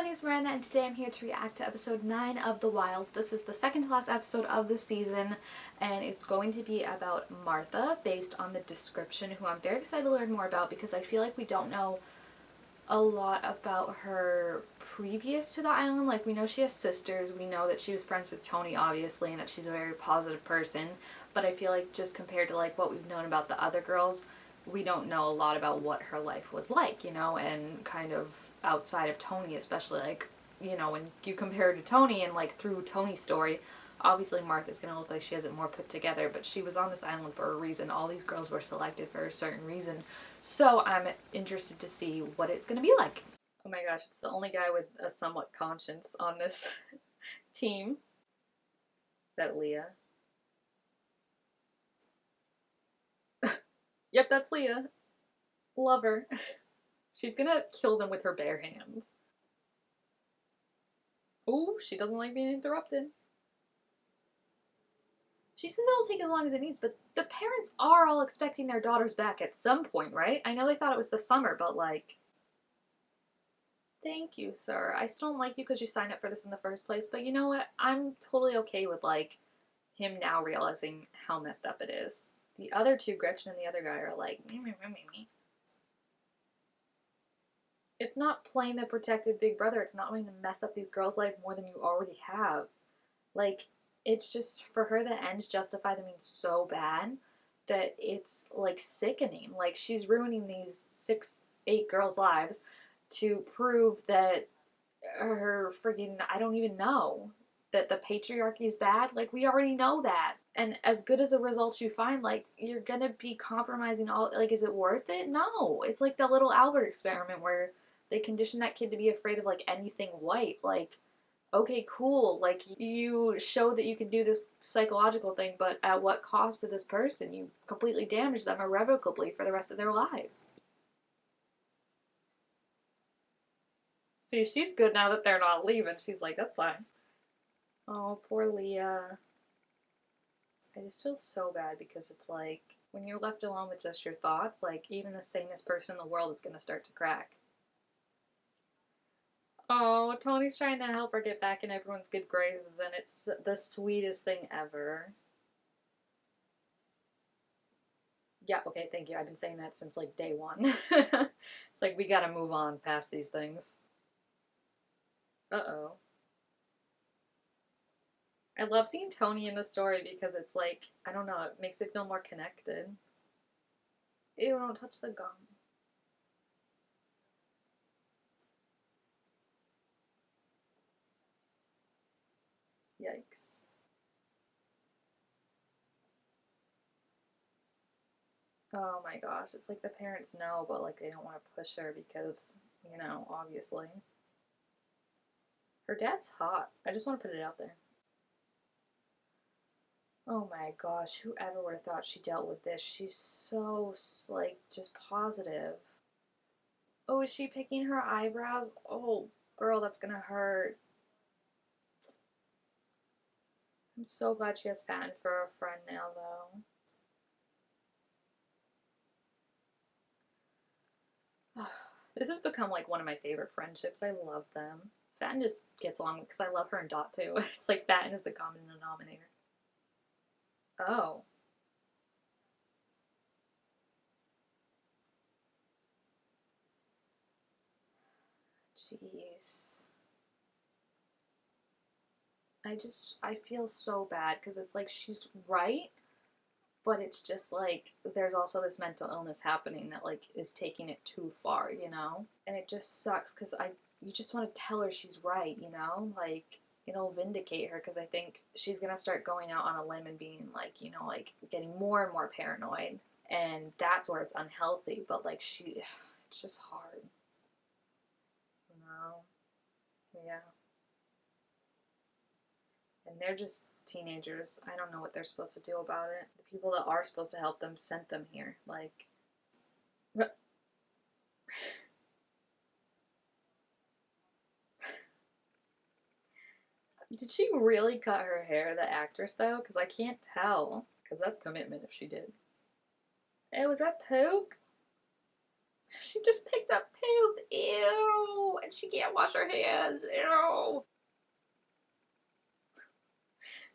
name is Miranda and today I'm here to react to episode 9 of The Wild. This is the second to last episode of the season and it's going to be about Martha based on the description, who I'm very excited to learn more about because I feel like we don't know a lot about her previous to the island. Like, we know she has sisters, we know that she was friends with Tony obviously and that she's a very positive person, but I feel like just compared to like what we've known about the other girls, we don't know a lot about what her life was like, you know, and kind of outside of Tony, especially like, you know, when you compare her to Tony and like through Tony's story, obviously Martha's gonna look like she has it more put together, but she was on this island for a reason. All these girls were selected for a certain reason. So I'm interested to see what it's gonna be like. Oh my gosh, it's the only guy with a somewhat conscience on this team. Is that Leah? Yep, that's Leah. Love her. She's gonna kill them with her bare hands. Oh, she doesn't like being interrupted. She says it'll take as long as it needs, but the parents are all expecting their daughters back at some point, right? I know they thought it was the summer, but like... Thank you, sir. I still don't like you because you signed up for this in the first place, but you know what? I'm totally okay with, like, him now realizing how messed up it is. The other two, Gretchen and the other guy, are like, me, me, me, me, me. It's not playing the protected big brother. It's not going to mess up these girls' life more than you already have. Like, it's just, for her, the ends justify the means so bad that it's, like, sickening. Like, she's ruining these 8 girls' lives to prove that her friggin', I don't even know, that the patriarchy is bad. Like, we already know that. And as good as a result you find, like, you're gonna be compromising all, like, is it worth it? No. It's like the little Albert experiment where they condition that kid to be afraid of, like, anything white. Like, okay, cool, like, you show that you can do this psychological thing, but at what cost to this person? You completely damage them irrevocably for the rest of their lives. See, she's good now that they're not leaving. She's like, that's fine. Oh, poor Leah. I just feel so bad because it's like, when you're left alone with just your thoughts, like, even the sanest person in the world is gonna start to crack. Oh, Tony's trying to help her get back in everyone's good graces, and it's the sweetest thing ever. Yeah, okay, thank you. I've been saying that since, like, day one. It's like, we gotta move on past these things. Uh-oh. I love seeing Tony in the story because it's like, I don't know, it makes it feel more connected. Ew, don't touch the gum. Yikes. Oh my gosh, it's like the parents know, but like they don't want to push her because, you know, obviously. Her dad's hot. I just want to put it out there. Oh my gosh, whoever would have thought she dealt with this? She's so, like, just positive. Oh, is she picking her eyebrows? Oh, girl, that's gonna hurt. I'm so glad she has Patton for a friend now, though. This has become, like, one of my favorite friendships. I love them. Fatten just gets along because I love her and Dot, too. It's like Fatten is the common denominator. Oh. Jeez. I feel so bad because it's like she's right, but it's just like there's also this mental illness happening that like is taking it too far, you know? And it just sucks because you just want to tell her she's right, you know? Like, it'll vindicate her because I think she's gonna start going out on a limb and being like, you know, like getting more and more paranoid. And that's where it's unhealthy, but like it's just hard. No. Yeah. And they're just teenagers. I don't know what they're supposed to do about it. The people that are supposed to help them sent them here. Like, did she really cut her hair, the actress, though? Because I can't tell. Because that's commitment if she did. Hey, was that poop? She just picked up poop. Ew. And she can't wash her hands. Ew.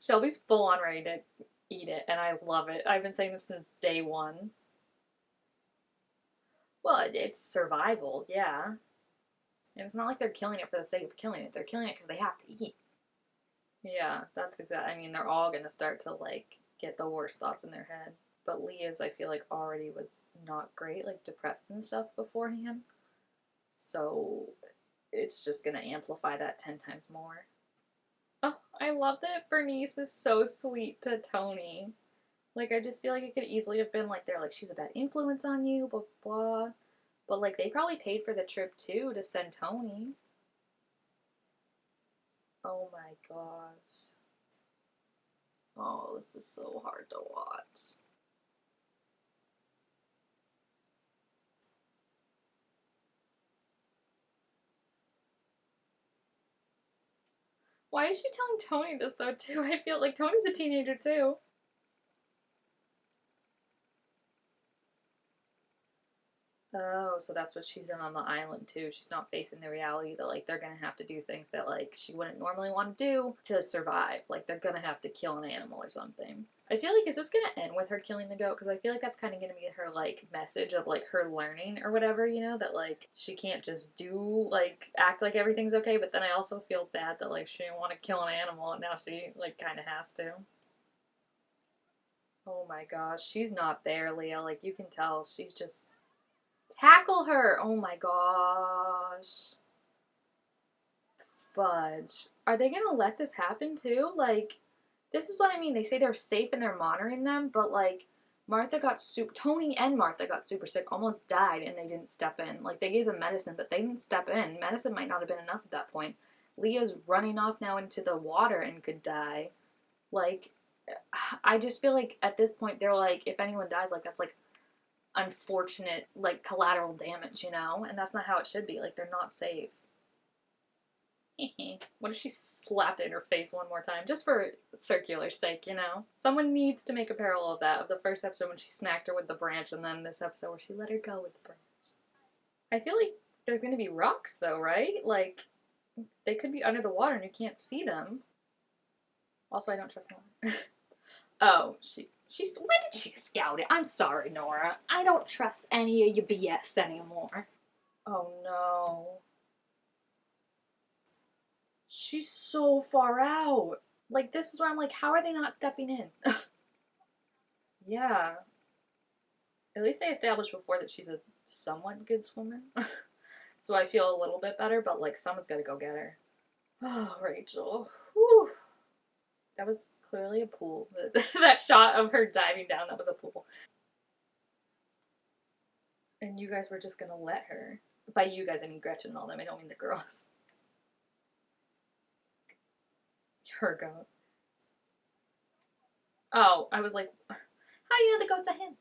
Shelby's full on ready to eat it, and I love it. I've been saying this since day one. Well, it's survival, yeah. And it's not like they're killing it for the sake of killing it. They're killing it because they have to eat. Yeah, that's exactly. I mean, they're all gonna start to like get the worst thoughts in their head. But Leah's, I feel like, already was not great, like depressed and stuff beforehand. So it's just gonna amplify that 10 times more. Oh, I love that Bernice is so sweet to Tony. Like, I just feel like it could easily have been like, they're like, she's a bad influence on you, blah, blah. But, like, they probably paid for the trip, too, to send Tony. Oh my gosh. Oh, this is so hard to watch. Why is she telling Tony this, though, too? I feel like Tony's a teenager, too. Oh, so that's what she's doing on the island too. She's not facing the reality that like they're gonna have to do things that like she wouldn't normally want to do to survive. Like they're gonna have to kill an animal or something. I feel like is this gonna end with her killing the goat? Because I feel like that's kind of gonna be her like message of like her learning or whatever. You know that like she can't just do like act like everything's okay. But then I also feel bad that like she didn't want to kill an animal and now she like kind of has to. Oh my gosh, she's not there, Leah. Like you can tell she's just tackle her! Oh my gosh. Fudge. Are they gonna let this happen too? Like, this is what I mean. They say they're safe and they're monitoring them, but like, Tony and Martha got super sick, almost died, and they didn't step in. Like, they gave them medicine, but they didn't step in. Medicine might not have been enough at that point. Leah's running off now into the water and could die. Like, I just feel like at this point, they're like, if anyone dies, like, that's like unfortunate like collateral damage, you know? And that's not how it should be. Like they're not safe. What if she slapped it in her face one more time? Just for circular sake, you know? Someone needs to make a parallel of that, of the first episode when she smacked her with the branch, and then this episode where she let her go with the branch. I feel like there's gonna be rocks though, right? Like, they could be under the water and you can't see them. Also, I don't trust Nora. Oh, she's. When did she scout it? I'm sorry, Nora. I don't trust any of your BS anymore. Oh no. She's so far out. Like, this is where I'm like, how are they not stepping in? Yeah. At least they established before that she's a somewhat good swimmer. So I feel a little bit better, but like, someone's gotta go get her. Oh, Rachel. Whew. That was clearly a pool. That shot of her diving down, that was a pool. And you guys were just gonna let her. By you guys, I mean Gretchen and all them. I don't mean the girls. Her goat. Oh, I was like, how do you know the goat's a him?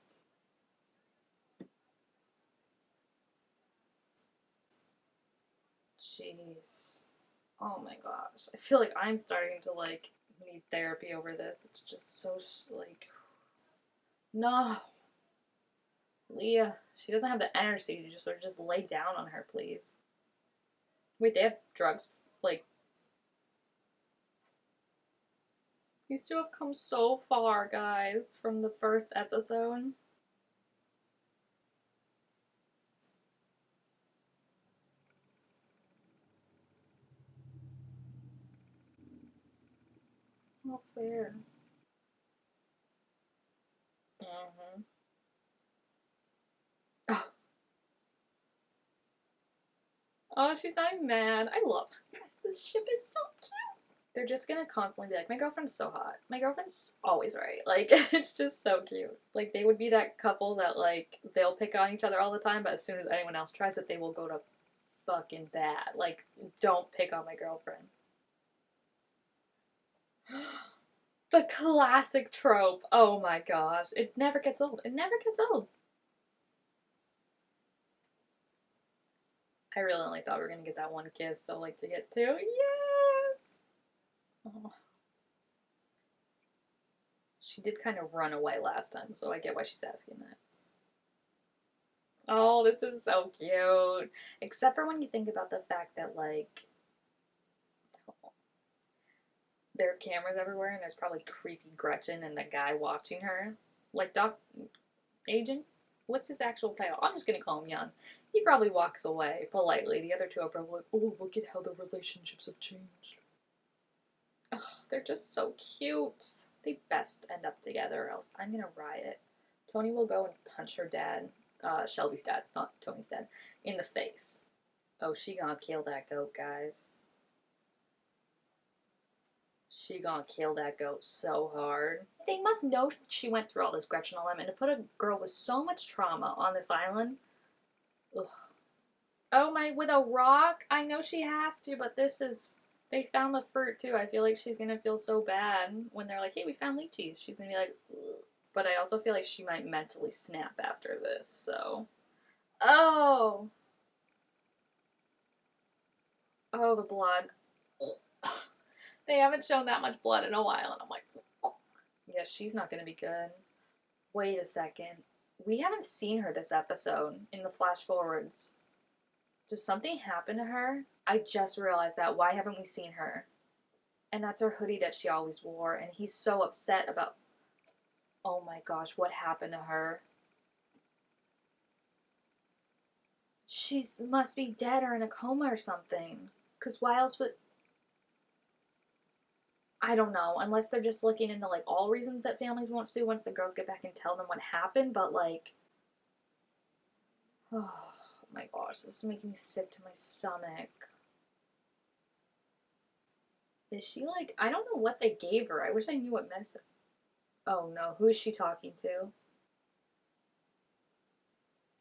Jeez. Oh my gosh. I feel like I'm starting to like need therapy over this. It's just so like no. Leah, she doesn't have the energy to just sort of just lay down on her, please. Wait, they have drugs like these two have come so far, guys, from the first episode. Not fair. Mm-hmm. Oh. Oh, she's not even mad. I love guys, this ship is so cute. They're just gonna constantly be like, my girlfriend's so hot. My girlfriend's always right. Like, it's just so cute. Like, they would be that couple that, like, they'll pick on each other all the time, but as soon as anyone else tries it, they will go to fucking bad. Like, don't pick on my girlfriend. The classic trope. Oh my gosh. It never gets old. It never gets old. I really only thought we were gonna get that one kiss, so like to get two. Yes! Oh. She did kind of run away last time, so I get why she's asking that. Oh, this is so cute. Except for when you think about the fact that, like, there are cameras everywhere and there's probably creepy Gretchen and the guy watching her. Like, Agent? What's his actual title? I'm just gonna call him Young. He probably walks away politely. The other two are probably like, oh, look at how the relationships have changed. Oh, they're just so cute. They best end up together or else I'm gonna riot. Tony will go and punch her dad, Shelby's dad, not Tony's dad, in the face. Oh, she gonna kill that goat, guys. She gonna kill that goat so hard. They must know she went through all this, Gretchen and Lemon, to put a girl with so much trauma on this island. Ugh. Oh my, with a rock? I know she has to, but this is... They found the fruit too. I feel like she's gonna feel so bad when they're like, hey, we found lychees. She's gonna be like, ugh. But I also feel like she might mentally snap after this, so... Oh! Oh, the blood. They haven't shown that much blood in a while, and I'm like, yeah, she's not gonna be good. Wait a second. We haven't seen her this episode in the flash forwards. Does something happen to her? I just realized that. Why haven't we seen her? And that's her hoodie that she always wore, and he's so upset about... Oh my gosh, what happened to her? She must be dead or in a coma or something. Because why else would... I don't know, unless they're just looking into, like, all reasons that families won't sue once the girls get back and tell them what happened, but, like... Oh my gosh, this is making me sick to my stomach. Is she, like... I don't know what they gave her. I wish I knew what medicine... Oh no, who is she talking to?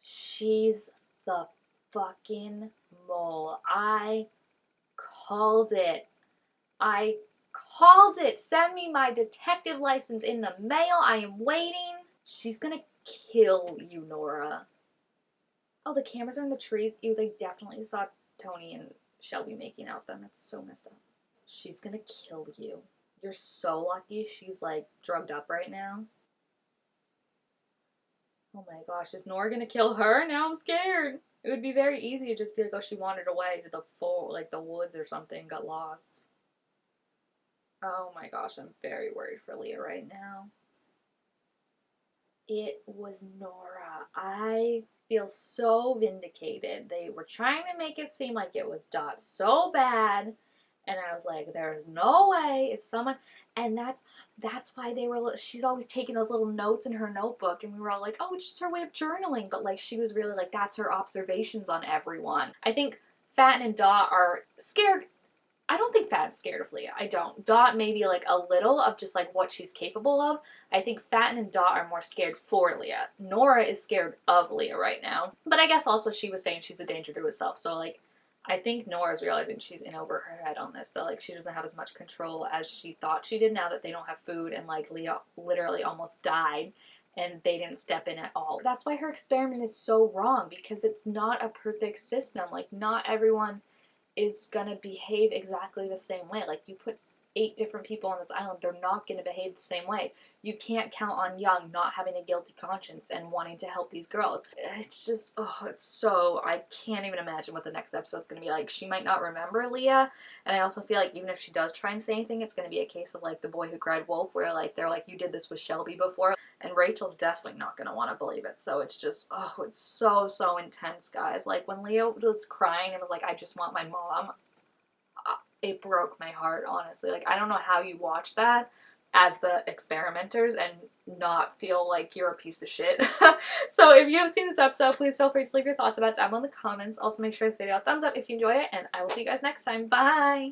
She's the fucking mole. I called it. I called it. Send me my detective license in the mail. I am waiting. She's gonna kill you, Nora. Oh, the cameras are in the trees. Ew, they definitely saw Tony and Shelby making out then. That's so messed up. She's gonna kill you. You're so lucky she's, like, drugged up right now. Oh my gosh, is Nora gonna kill her? Now I'm scared. It would be very easy to just be like, oh, she wandered away to the woods or something, got lost. Oh my gosh, I'm very worried for Leah right now. It was Nora. I feel so vindicated. They were trying to make it seem like it was Dot so bad. And I was like, there's no way it's someone. And that's why they were, she's always taking those little notes in her notebook. And we were all like, oh, it's just her way of journaling. But, like, she was really like, that's her observations on everyone. I think Fatten and Dot are scared. I don't think Fatten's scared of Leah. I don't. Dot maybe, like, a little of just, like, what she's capable of. I think Fatten and Dot are more scared for Leah. Nora is scared of Leah right now. But I guess also she was saying she's a danger to herself. So, like, I think Nora's realizing she's in over her head on this. That, like, she doesn't have as much control as she thought she did now that they don't have food. And, like, Leah literally almost died. And they didn't step in at all. That's why her experiment is so wrong. Because it's not a perfect system. Like, not everyone is gonna behave exactly the same way. Like, you put 8 different people on this island, they're not gonna behave the same way. You can't count on Young not having a guilty conscience and wanting to help these girls. It's just, oh, it's so, I can't even imagine what the next episode's gonna be like. She might not remember Leah, and I also feel like even if she does try and say anything, it's gonna be a case of, like, The Boy Who Cried Wolf, where, like, they're like, you did this with Shelby before, and Rachel's definitely not gonna want to believe it. So it's just, oh, it's so, so intense, guys. Like, when Leah was crying and was like, I just want my mom, it broke my heart, honestly. Like, I don't know how you watch that as the experimenters and not feel like you're a piece of shit. So if you have seen this episode, please feel free to leave your thoughts about it down in the comments. Also, make sure this video a thumbs up if you enjoyed it, and I will see you guys next time. Bye!